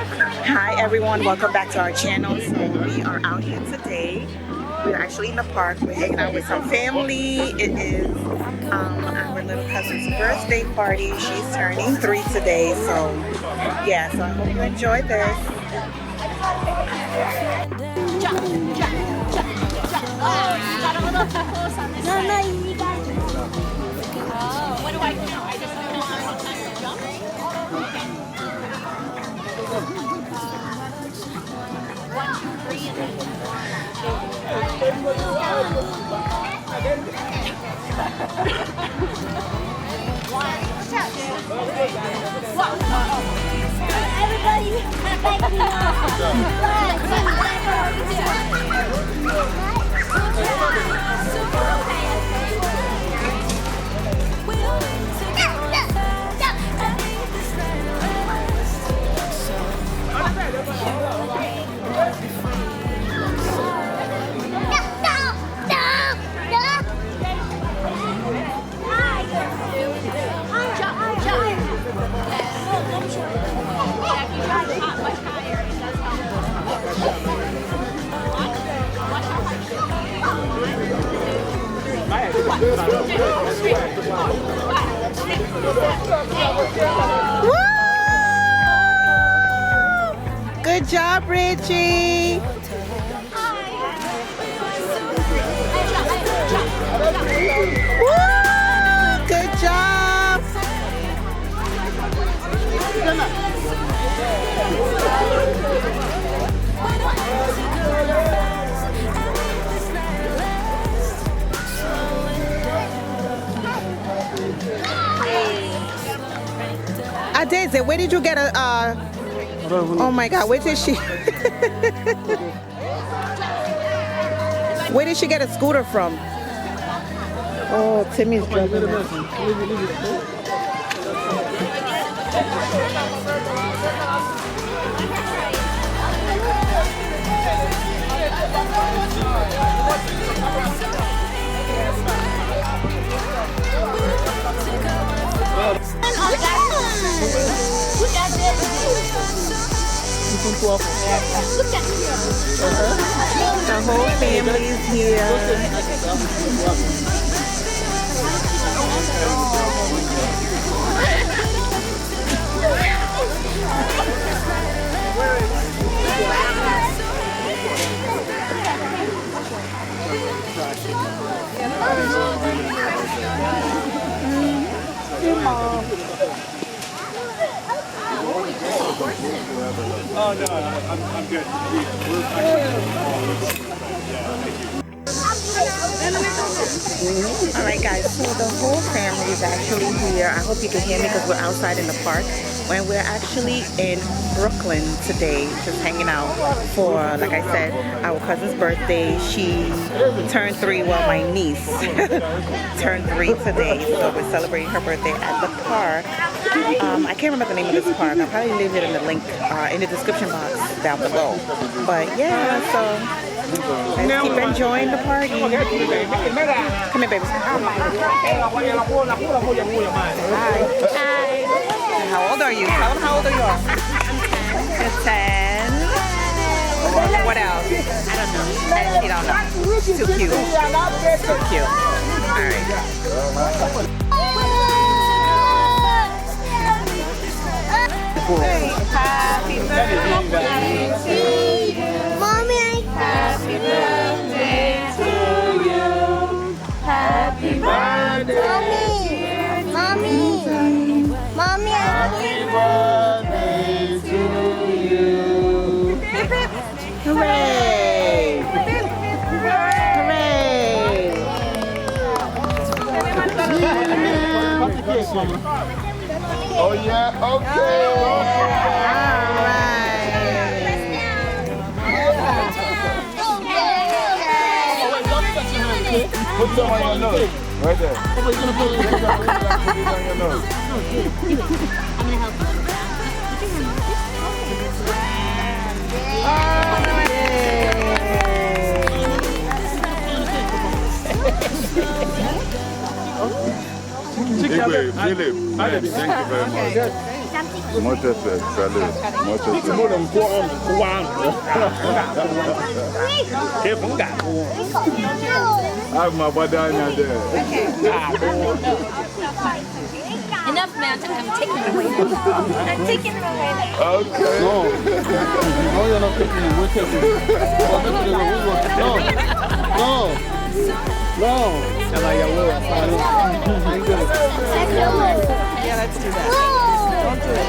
Hi everyone, welcome back to our channel. So we are out here today. We're actually in the park. We're hanging out with some family. It is our little cousin's birthday party. She's turning 3 today. So yeah, so I hope you enjoy this. What do I do? I just know how to jump. One, two, three, and then. Everybody, thank you. Woo! Good job, Richie. Woo! Good job. Aditi, where did you get a oh my god, where did she where did she get a scooter from? Oh, Timmy's driving it. Look at this. Look at here. The whole family's here. Your mom. Oh no, I'm good. Alright guys, so the whole family is actually here. I hope you can hear me because we're outside in the park. When we're actually in Brooklyn today, just hanging out for, like I said, our cousin's birthday. She turned 3, well my niece turned 3 today, so we're celebrating her birthday at the park. I can't remember the name of this park. I'll probably leave it in the link in the description box down below. But yeah, so let's keep enjoying the party. Come here, baby. Hi. How old are you? Tell them how old are you? 10. What else? I don't know. You don't know. Too cute. Too cute. All right. Happy birthday to you. Mommy, Happy birthday to you. Happy birthday. Mommy, Happy birthday to you. Hooray! Hooray! Oh yeah, okay. Put some on your nose. Right there. Put it on your nose. Philip, thank you very much. Muchas gracias. Salud. Muchas gracias. 冇人過關，佢風格。 I have my banana there. Enough, man. I'm taking it away now. I'm taking it away now. Okay. No. No, you're not taking it. We're taking it. No. No. No. And I will. Yeah, let's do that. Don't do it.